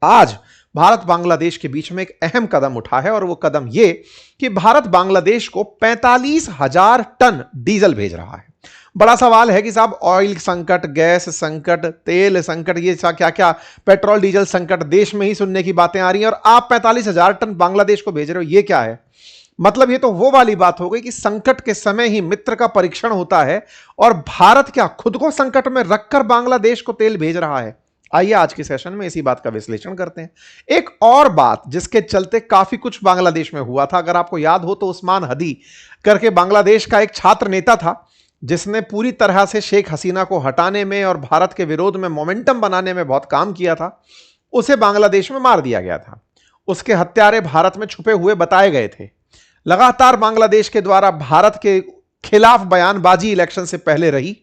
आज भारत बांग्लादेश के बीच में एक अहम कदम उठा है और वो कदम ये कि भारत बांग्लादेश को 45,000 टन डीजल भेज रहा है। बड़ा सवाल है कि साहब ऑयल संकट, गैस संकट, तेल संकट, ये क्या क्या पेट्रोल डीजल संकट, देश में ही सुनने की बातें आ रही हैं और आप 45,000 टन बांग्लादेश को भेज रहे हो, ये क्या है? मतलब ये तो वो वाली बात हो गई कि संकट के समय ही मित्र का परीक्षण होता है और भारत क्या खुद को संकट में रखकर बांग्लादेश को तेल भेज रहा है? आइए आज के सेशन में इसी बात का विश्लेषण करते हैं। एक और बात जिसके चलते काफी कुछ बांग्लादेश में हुआ था, अगर आपको याद हो तो उस्मान हदी करके बांग्लादेश का एक छात्र नेता था जिसने पूरी तरह से शेख हसीना को हटाने में और भारत के विरोध में मोमेंटम बनाने में बहुत काम किया था। उसे बांग्लादेश में मार दिया गया था। उसके हत्यारे भारत में छुपे हुए बताए गए थे। लगातार बांग्लादेश के द्वारा भारत के खिलाफ बयानबाजी इलेक्शन से पहले रही।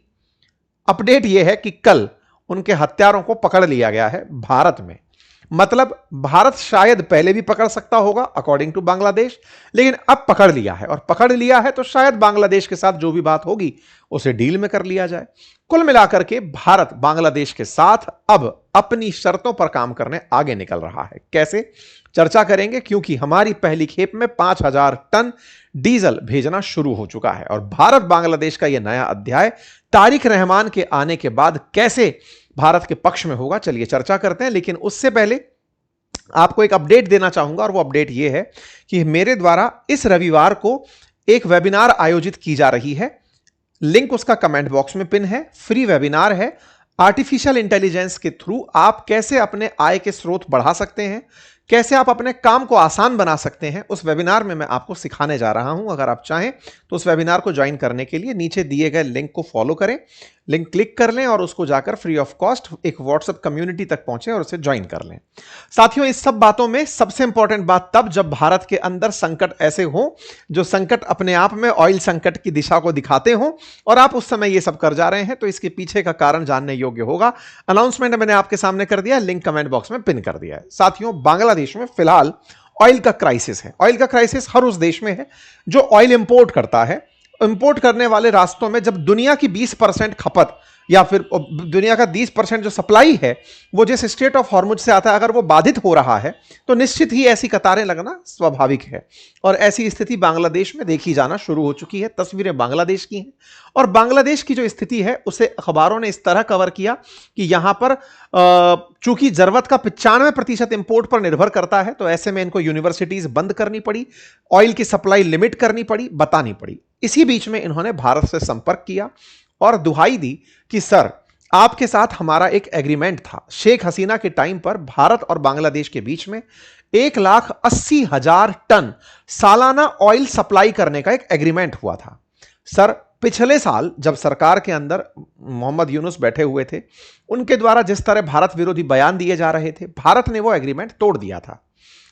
अपडेट यह है कि कल उनके हत्यारों को पकड़ लिया गया है भारत में। मतलब भारत शायद पहले भी पकड़ सकता होगा अकॉर्डिंग टू बांग्लादेश, लेकिन अब पकड़ लिया है और पकड़ लिया है तो शायद बांग्लादेश के साथ जो भी बात होगी उसे डील में कर लिया जाए। कुल मिलाकर के भारत बांग्लादेश के साथ अब अपनी शर्तों पर काम करने आगे निकल रहा है। कैसे, चर्चा करेंगे, क्योंकि हमारी पहली खेप में 5,000 टन डीजल भेजना शुरू हो चुका है और भारत बांग्लादेश का यह नया अध्याय तारिक रहमान के आने के बाद कैसे भारत के पक्ष में होगा, चलिए चर्चा करते हैं। लेकिन उससे पहले आपको एक अपडेट देना चाहूंगा और वो अपडेट ये है कि मेरे द्वारा इस रविवार को एक वेबिनार आयोजित की जा रही है। लिंक उसका कमेंट बॉक्स में पिन है। फ्री वेबिनार है। आर्टिफिशियल इंटेलिजेंस के थ्रू आप कैसे अपने आय के स्रोत बढ़ा सकते हैं, कैसे आप अपने काम को आसान बना सकते हैं, उस वेबिनार में मैं आपको सिखाने जा रहा हूं। अगर आप चाहें तो उस वेबिनार को ज्वाइन करने के लिए नीचे दिए गए लिंक को फॉलो करें, लिंक क्लिक कर लें और उसको जाकर फ्री ऑफ कॉस्ट एक व्हाट्सएप कम्युनिटी तक पहुंचे और उसे ज्वाइन कर लें। साथियों, इस सब बातों में सबसे इंपॉर्टेंट बात तब जब भारत के अंदर संकट ऐसे हो जो संकट अपने आप में ऑयल संकट की दिशा को दिखाते हो और आप उस समय ये सब कर जा रहे हैं, तो इसके पीछे का कारण जानने योग्य होगा। अनाउंसमेंट मैंने आपके सामने कर दिया, लिंक कमेंट बॉक्स में पिन कर दिया है। साथियों, बांग्लादेश में फिलहाल ऑयल का क्राइसिस है। ऑयल का क्राइसिस हर उस देश में है जो ऑयल इंपोर्ट करता है। इंपोर्ट करने वाले रास्तों में जब दुनिया की 20% खपत या फिर दुनिया का 20% जो सप्लाई है वो जिस स्ट्रेट ऑफ हॉर्मुज से आता है, अगर वो बाधित हो रहा है तो निश्चित ही ऐसी कतारें लगना स्वाभाविक है और ऐसी स्थिति बांग्लादेश में देखी जाना शुरू हो चुकी है। तस्वीरें बांग्लादेश की हैं और बांग्लादेश की जो स्थिति है उसे अखबारों ने इस तरह कवर किया कि यहां पर चूंकि जरूरत का 95% इंपोर्ट पर निर्भर करता है, तो ऐसे में इनको यूनिवर्सिटीज बंद करनी पड़ी, ऑयल की सप्लाई लिमिट करनी पड़ी, बतानी पड़ी। इसी बीच में इन्होंने भारत से संपर्क किया और दुहाई दी कि सर, आपके साथ हमारा एक एग्रीमेंट था। शेख हसीना के टाइम पर भारत और बांग्लादेश के बीच में 1,80,000 टन सालाना ऑयल सप्लाई करने का एक एग्रीमेंट हुआ था। सर, पिछले साल जब सरकार के अंदर मोहम्मद यूनुस बैठे हुए थे, उनके द्वारा जिस तरह भारत विरोधी बयान दिए जा रहे थे, भारत ने वो एग्रीमेंट तोड़ दिया था।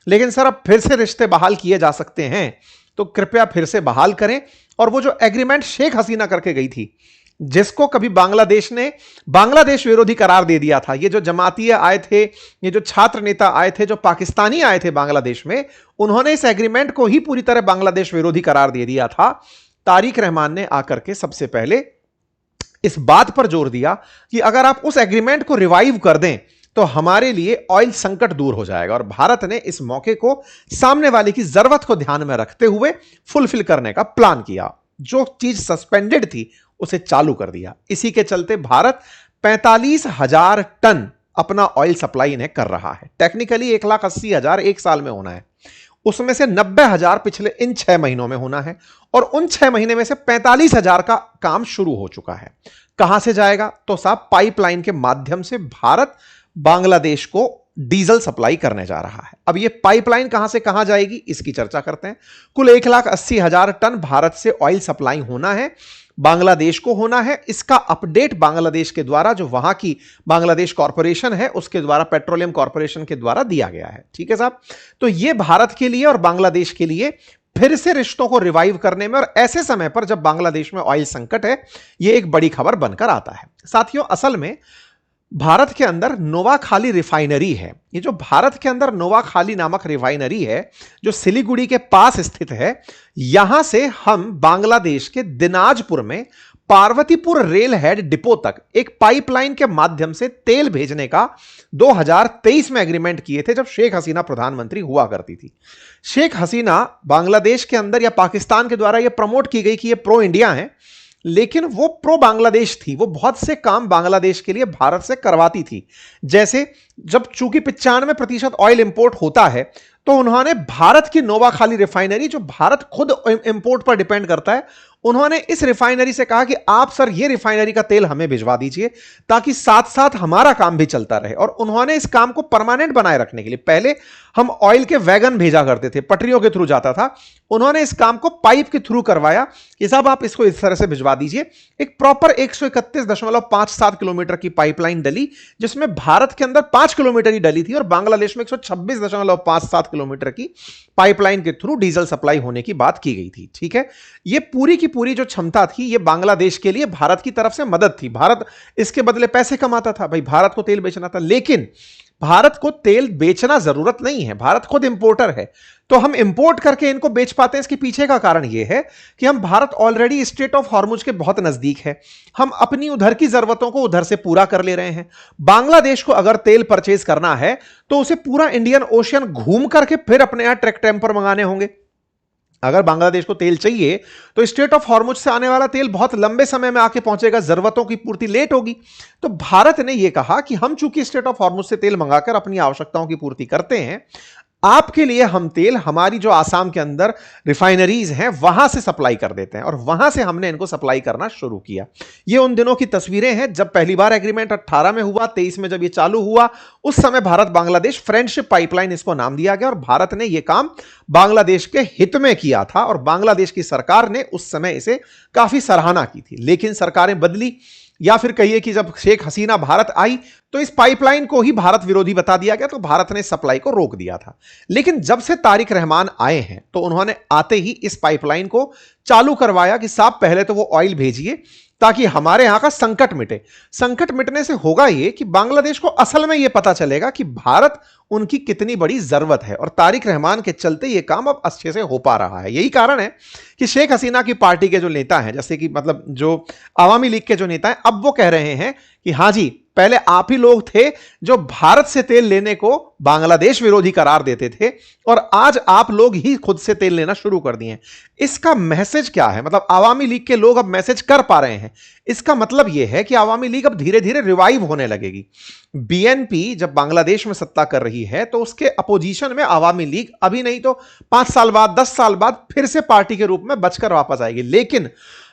लेकिन सर, अब फिर से रिश्ते बहाल किए जा सकते हैं तो कृपया फिर से बहाल करें और वो जो एग्रीमेंट शेख हसीना करके गई थी, जिसको कभी बांग्लादेश ने बांग्लादेश विरोधी करार दे दिया था, ये जो जमातीय आए थे, ये जो छात्र नेता आए थे, जो पाकिस्तानी आए थे बांग्लादेश में, उन्होंने इस एग्रीमेंट को ही पूरी तरह बांग्लादेश विरोधी करार दे दिया था। तारिक रहमान ने आकर के सबसे पहले इस बात पर जोर दिया कि अगर आप उस एग्रीमेंट को रिवाइव कर दें तो हमारे लिए ऑयल संकट दूर हो जाएगा और भारत ने इस मौके को सामने वाले की जरूरत को ध्यान में रखते हुए फुलफिल करने का प्लान किया। जो चीज सस्पेंडेड थी उसे चालू कर दिया। इसी के चलते भारत 45,000 टन अपना ऑयल सप्लाई इन्हें कर रहा है। टेक्निकली 1,80,000 एक साल में होना है, उसमें से 90,000 पिछले इन 6 महीनों में होना है और उन 6 महीने में से 45,000 का काम शुरू हो चुका है। कहां से जाएगा? तो साहब, पाइपलाइन के माध्यम से भारत बांग्लादेश को डीजल सप्लाई करने जा रहा है। अब यह पाइपलाइन कहां से कहां जाएगी, इसकी चर्चा करते हैं। कुल 1,80,000 टन भारत से ऑयल सप्लाई होना है, बांग्लादेश को होना है। इसका अपडेट बांग्लादेश के द्वारा, जो वहां की बांग्लादेश कॉरपोरेशन है उसके द्वारा, पेट्रोलियम कॉरपोरेशन के द्वारा दिया गया है। ठीक है साहब, तो यह भारत के लिए और बांग्लादेश के लिए फिर से रिश्तों को रिवाइव करने में और ऐसे समय पर जब बांग्लादेश में ऑयल संकट है, यह एक बड़ी खबर बनकर आता है। साथियों, असल में भारत के अंदर नोवाखाली रिफाइनरी है। ये जो भारत के अंदर नोवाखाली नामक रिफाइनरी है, जो सिलीगुड़ी के पास स्थित है, यहां से हम बांग्लादेश के दिनाजपुर में पार्वतीपुर रेल हेड डिपो तक एक पाइपलाइन के माध्यम से तेल भेजने का 2023 में एग्रीमेंट किए थे, जब शेख हसीना प्रधानमंत्री हुआ करती थी। शेख हसीना बांग्लादेश के अंदर या पाकिस्तान के द्वारा यह प्रमोट की गई कि यह प्रो इंडिया है, लेकिन वो प्रो बांग्लादेश थी। वो बहुत से काम बांग्लादेश के लिए भारत से करवाती थी। जैसे जब चूंकि 95% ऑयल इंपोर्ट होता है, तो उन्होंने भारत की नोवाखाली रिफाइनरी, जो भारत खुद इंपोर्ट पर डिपेंड करता है, उन्होंने इस रिफाइनरी से कहा कि आप सर ये रिफाइनरी का तेल हमें भिजवा दीजिए, ताकि साथ साथ हमारा काम भी चलता रहे। और उन्होंने इस काम को परमानेंट बनाए रखने के लिए, पहले हम ऑयल के वैगन भेजा करते थे, पटरियों के थ्रू जाता था, उन्होंने इस काम को पाइप के थ्रू करवाया कि साहब आप इसको इस तरह से भिजवा दीजिए। एक प्रॉपर 131.57 किलोमीटर की पाइपलाइन डली, जिसमें भारत के अंदर 5 किलोमीटर ही डली थी और बांग्लादेश में 126.57 किलोमीटर की पाइपलाइन के थ्रू डीजल सप्लाई होने की बात की गई थी। ठीक है, ये पूरी की पूरी जो क्षमता थी, ये बांग्लादेश के लिए भारत की तरफ से मदद थी। भारत इसके बदले पैसे कमाता था, भाई भारत को तेल बेचना था। लेकिन भारत को तेल बेचना जरूरत नहीं है, भारत खुद इंपोर्टर है, तो हम इंपोर्ट करके इनको बेच पाते हैं। इसके पीछे का कारण यह है कि हम Bharat already straight of Hormuz के बहुत नजदीक है, हम अपनी उधर की जरूरतों को उधर से पूरा कर ले रहे हैं। बांग्लादेश को अगर तेल परचेज करना है तो उसे पूरा इंडियन ओशियन घूम करके फिर अपने यहां ट्रक टेम्पर मंगाने होंगे। अगर बांग्लादेश को तेल चाहिए तो स्ट्रेट ऑफ हॉर्मुज से आने वाला तेल बहुत लंबे समय में आके पहुंचेगा, जरूरतों की पूर्ति लेट होगी। तो भारत ने यह कहा कि हम चूंकि स्ट्रेट ऑफ हॉर्मुज से तेल मंगाकर अपनी आवश्यकताओं की पूर्ति करते हैं, आपके लिए हम तेल हमारी जो आसाम के अंदर रिफाइनरीज हैं वहां से सप्लाई कर देते हैं। और वहां से हमने इनको सप्लाई करना शुरू किया। ये उन दिनों की तस्वीरें हैं जब पहली बार एग्रीमेंट 18 में हुआ, 23 में जब ये चालू हुआ, उस समय भारत बांग्लादेश फ्रेंडशिप पाइपलाइन इसको नाम दिया गया। और भारत ने यह काम बांग्लादेश के हित में किया था और बांग्लादेश की सरकार ने उस समय इसे काफी सराहना की थी। लेकिन सरकारें बदली, या फिर कहिए कि जब शेख हसीना भारत आई तो इस पाइपलाइन को ही भारत विरोधी बता दिया गया, तो भारत ने सप्लाई को रोक दिया था। लेकिन जब से तारिक रहमान आए हैं तो उन्होंने आते ही इस पाइपलाइन को चालू करवाया कि साहब पहले तो वो ऑयल भेजिए ताकि हमारे यहां का संकट मिटे। संकट मिटने से होगा यह कि बांग्लादेश को असल में यह पता चलेगा कि भारत उनकी कितनी बड़ी जरूरत है। और तारिक रहमान के चलते यह काम अब अच्छे से हो पा रहा है। यही कारण है कि शेख हसीना की पार्टी के जो नेता हैं, जैसे कि मतलब जो आवामी लीग के जो नेता हैं, अब वो कह रहे हैं कि हां जी, पहले आप ही लोग थे जो भारत से तेल लेने को बांग्लादेश विरोधी करार देते थे और आज आप लोग ही खुद से तेल लेना शुरू कर दिए। इसका मैसेज क्या है? मतलब आवामी लीग के लोग अब मैसेज कर पा रहे हैं। इसका मतलब यह है कि आवामी लीग अब धीरे धीरे रिवाइव होने लगेगी। बीएनपी जब बांग्लादेश में सत्ता कर रही है तो उसके अपोजिशन में आवामी लीग अभी नहीं तो 5 साल बाद, 10 साल बाद फिर से पार्टी के रूप में बचकर वापस आएगी। लेकिन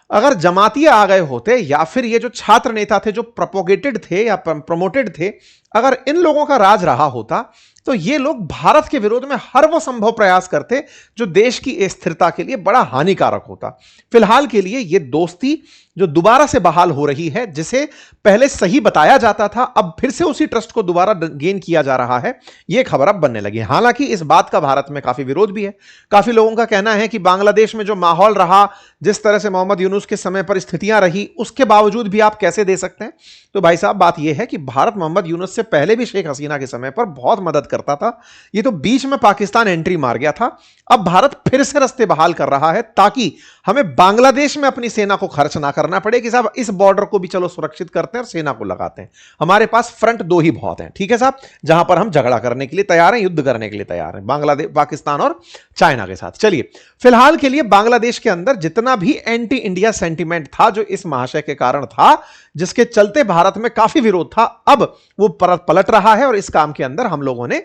अगर जमातिये आ गए होते या फिर ये जो छात्र नेता थे जो प्रोपोगेटेड थे या प्रमोटेड थे, अगर इन लोगों का राज रहा होता तो ये लोग भारत के विरोध में हर वो संभव प्रयास करते जो देश की स्थिरता के लिए बड़ा हानिकारक होता। फिलहाल के लिए ये दोस्ती जो दोबारा से बहाल हो रही है, जिसे पहले सही बताया जाता था, अब फिर से उसी ट्रस्ट को दोबारा गेन किया जा रहा है, यह खबर अब बनने लगी। हालांकि इस बात का भारत में काफी विरोध भी है। काफी लोगों का कहना है कि बांग्लादेश में जो माहौल रहा, जिस तरह से मोहम्मद यूनुस के समय पर स्थितियां रही, उसके बावजूद भी आप कैसे दे सकते हैं? तो भाई साहब, बात यह है कि भारत मोहम्मद यूनुस से पहले भी शेख हसीना के समय पर बहुत मदद करता था। ये तो बीच में पाकिस्तान एंट्री मार गया था। अब भारत फिर से रास्ते बहाल कर रहा है ताकि हमें बांग्लादेश में अपनी सेना को खर्च ना करना पड़े कि साहब इस बॉर्डर को भी चलो सुरक्षित करते हैं और सेना को लगाते हैं। हमारे पास फ्रंट 2 ही बहुत हैं, ठीक है साहब, जहां पर हम झगड़ा करने के लिए तैयार हैं, युद्ध करने के लिए तैयार हैं, बांग्लादेश, पाकिस्तान और चाइना के साथ। चलिए, फिलहाल के लिए बांग्लादेश के अंदर जितना भी एंटी इंडिया सेंटीमेंट था, जो इस महाशय के कारण था, जिसके चलते भारत में काफी विरोध था, अब वो पलट रहा है। और इस काम के अंदर हम लोगों ने,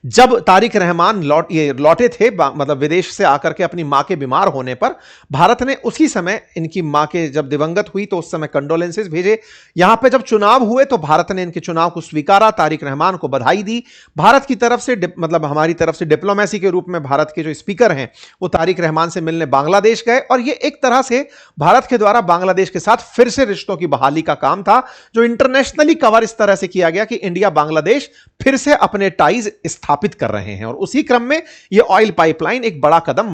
जब तारिक रहमान लौटे थे मतलब विदेश से आकर के अपनी मां के बीमार होने पर, भारत ने उसी समय इनकी मां के जब दिवंगत हुई तो उस समय कंडोलेंसेस भेजे। यहां पे जब चुनाव हुए तो भारत ने इनके चुनाव को स्वीकारा, तारिक रहमान को बधाई दी। भारत की तरफ से मतलब हमारी तरफ से डिप्लोमेसी के रूप में भारत के जो स्पीकर हैं वो तारिक रहमान से मिलने बांग्लादेश गए। और ये एक तरह से भारत के द्वारा बांग्लादेश के साथ फिर से रिश्तों की बहाली का काम था, जो इंटरनेशनली कवर इस तरह से किया गया कि इंडिया बांग्लादेश फिर से अपने टाइज स्थापित कर रहे हैं। और उसी क्रम में यह ऑयल पाइपलाइन एक बड़ा कदम